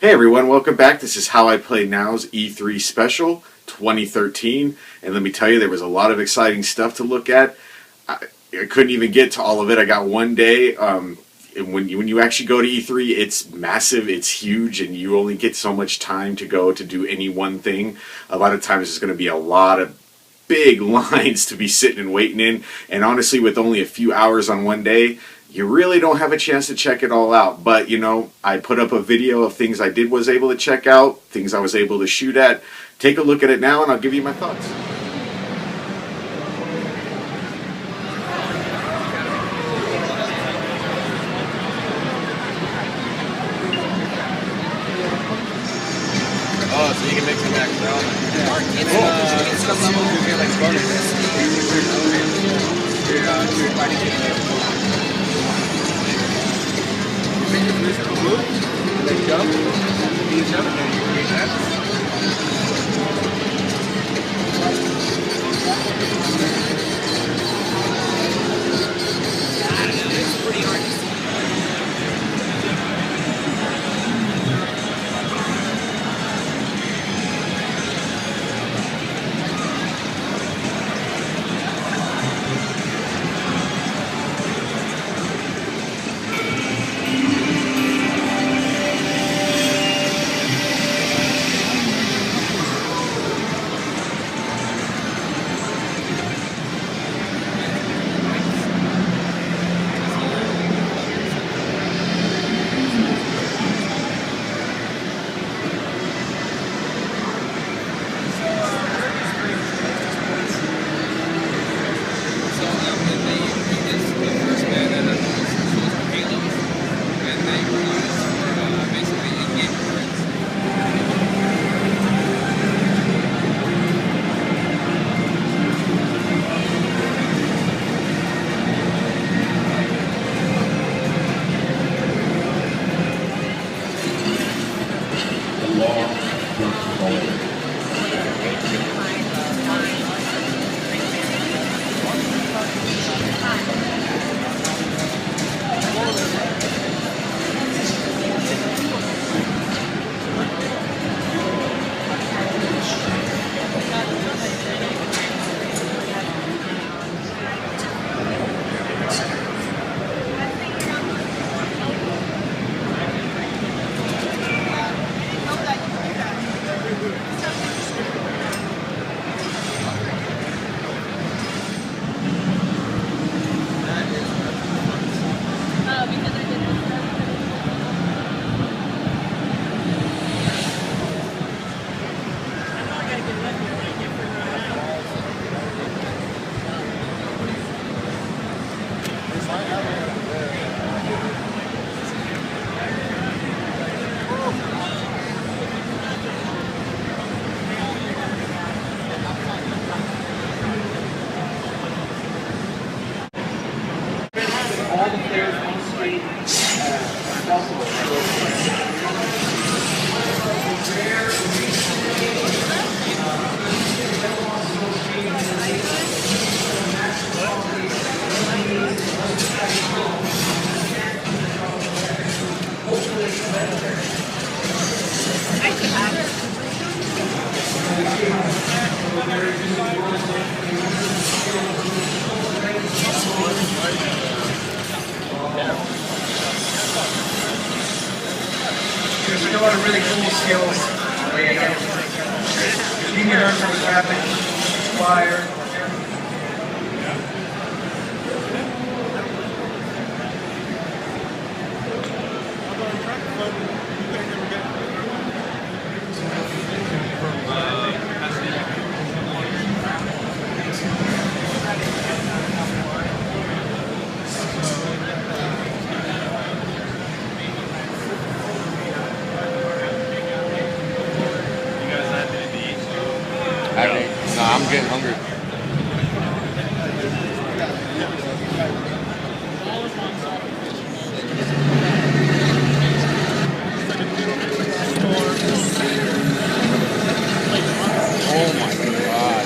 Hey everyone, welcome back. This is How I Play Now's E3 Special 2013, and let me tell you, there was a lot of exciting stuff to look at. I couldn't even get to all of it. I got one day. When you actually go to E3, it's massive, it's huge, and you only get so much time to go to do any one thing. A lot of times there's going to be a lot of big lines to be sitting and waiting in, and honestly, with only a few hours on one day, you really don't have a chance to check it all out. But, you know, I put up a video of things I was able to check out, things I was able to shoot at. Take a look at it now and I'll give you my thoughts. Oh, so you can mix and match it all. It's the level you get like bonus. Then jump, and then you create that. It's pretty hard to see. All the players on screen There's a lot of really cool skills. You can learn from traffic, fire. I'm getting hungry. Oh my God.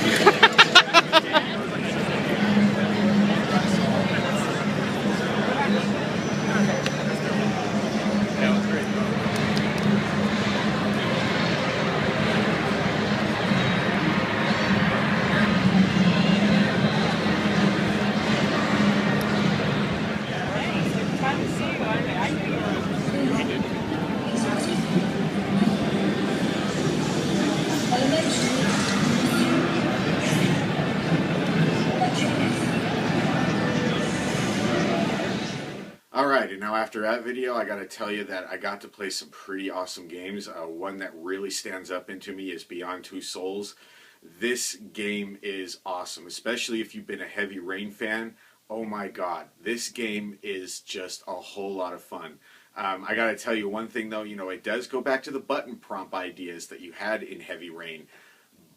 Now, after that video, I got to tell you that I got to play some pretty awesome games. One that really stands up into me is Beyond Two Souls. This game is awesome, especially if you've been a Heavy Rain fan. Oh my god, this game is just a whole lot of fun. I got to tell you one thing though, it does go back to the button prompt ideas that you had in Heavy Rain,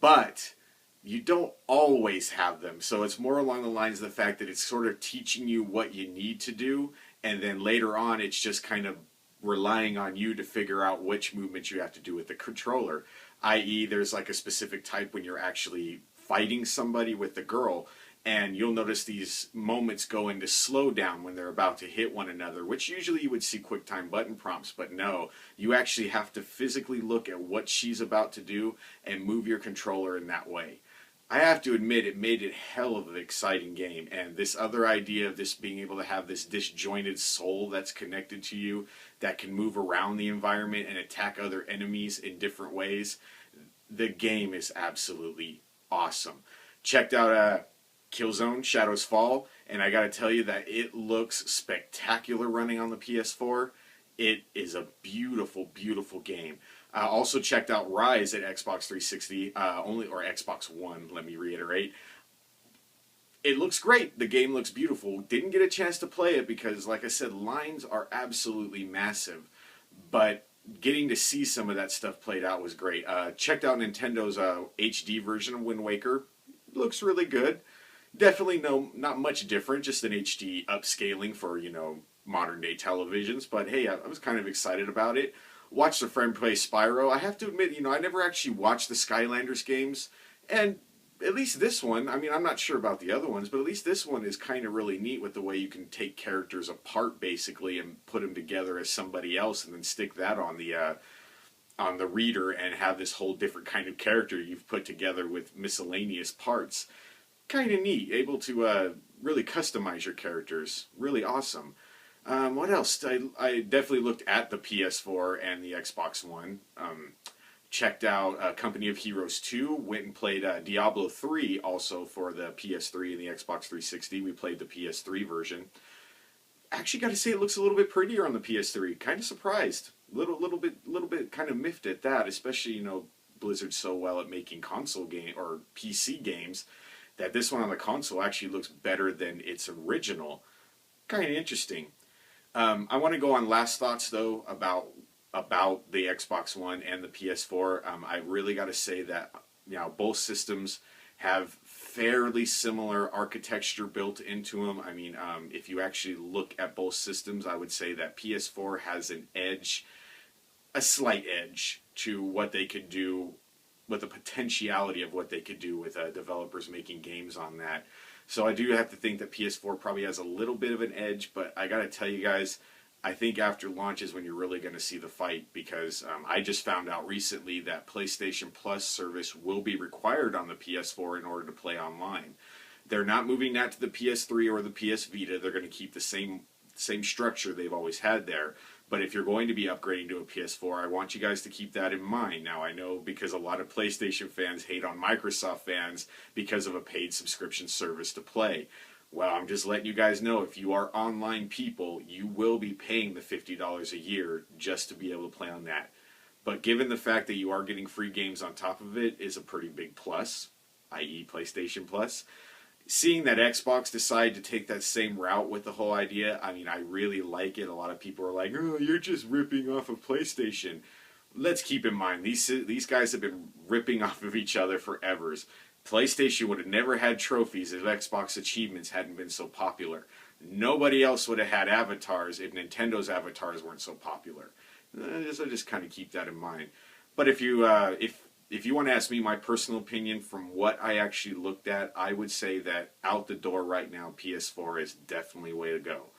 but you don't always have them. So it's more along the lines of the fact that it's sort of teaching you what you need to do, and then later on it's just kind of relying on you to figure out which movements you have to do with the controller. I.e., there's like a specific type when you're actually fighting somebody with the girl, and you'll notice these moments go into slowdown when they're about to hit one another, which usually you would see QuickTime button prompts, but no, you actually have to physically look at what she's about to do and move your controller in that way. I have to admit, it made it hell of an exciting game, and this other idea of this being able to have this disjointed soul that's connected to you that can move around the environment and attack other enemies in different ways, the game is absolutely awesome. Checked out Killzone Shadows Fall, and I gotta tell you that it looks spectacular running on the PS4. It is a beautiful, beautiful game. Also checked out Rise at Xbox 360, or Xbox One, let me reiterate. It looks great. The game looks beautiful. Didn't get a chance to play it because, like I said, lines are absolutely massive. But getting to see some of that stuff played out was great. Checked out Nintendo's HD version of Wind Waker. Looks really good. Definitely not much different, just an HD upscaling for, modern day televisions. But hey, I was kind of excited about it. Watched a friend play Spyro. I have to admit, I never actually watched the Skylanders games, and at least this one, I'm not sure about the other ones, but at least this one is kind of really neat with the way you can take characters apart, basically, and put them together as somebody else, and then stick that on the reader and have this whole different kind of character you've put together with miscellaneous parts. Kind of neat. Able to really customize your characters. Really awesome. What else? I definitely looked at the PS4 and the Xbox One. Checked out Company of Heroes 2. Went and played Diablo 3 also for the PS3 and the Xbox 360. We played the PS3 version. Actually, got to say it looks a little bit prettier on the PS3. Kind of surprised. Little bit kind of miffed at that. Especially Blizzard's so well at making console game or PC games that this one on the console actually looks better than its original. Kind of interesting. I want to go on last thoughts though about the Xbox One and the PS4. I really got to say that both systems have fairly similar architecture built into them. If you actually look at both systems, I would say that PS4 has an edge, a slight edge to what they could do, with the potentiality of what they could do with developers making games on that. So I do have to think that PS4 probably has a little bit of an edge, but I gotta tell you guys, I think after launch is when you're really going to see the fight, because I just found out recently that PlayStation Plus service will be required on the PS4 in order to play online. They're not moving that to the PS3 or the PS Vita. They're going to keep the same structure they've always had there. But if you're going to be upgrading to a PS4, I want you guys to keep that in mind. Now, I know because a lot of PlayStation fans hate on Microsoft fans because of a paid subscription service to play. Well, I'm just letting you guys know, if you are online people, you will be paying the $50 a year just to be able to play on that. But given the fact that you are getting free games on top of it is a pretty big plus, i.e. PlayStation Plus. Seeing that Xbox decided to take that same route with the whole idea, I really like it. A lot of people are like, oh, you're just ripping off of PlayStation. Let's keep in mind, these guys have been ripping off of each other forever. PlayStation would have never had trophies if Xbox achievements hadn't been so popular. Nobody else would have had avatars if Nintendo's avatars weren't so popular. I just kind of keep that in mind. But if you want to ask me my personal opinion from what I actually looked at, I would say that out the door right now, PS4 is definitely the way to go.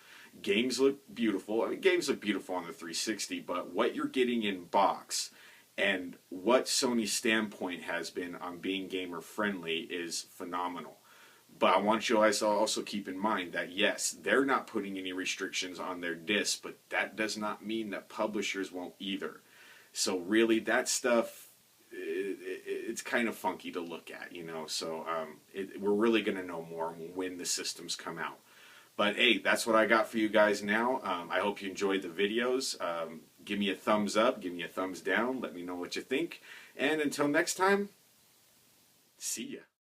Games look beautiful. Games look beautiful on the 360, but what you're getting in box and what Sony's standpoint has been on being gamer friendly is phenomenal. But I want you guys to also keep in mind that yes, they're not putting any restrictions on their discs, but that does not mean that publishers won't either. So really, that stuff, it's kind of funky to look at, So we're really going to know more when the systems come out. But hey, that's what I got for you guys now. I hope you enjoyed the videos. Give me a thumbs up, give me a thumbs down. Let me know what you think. And until next time, see ya.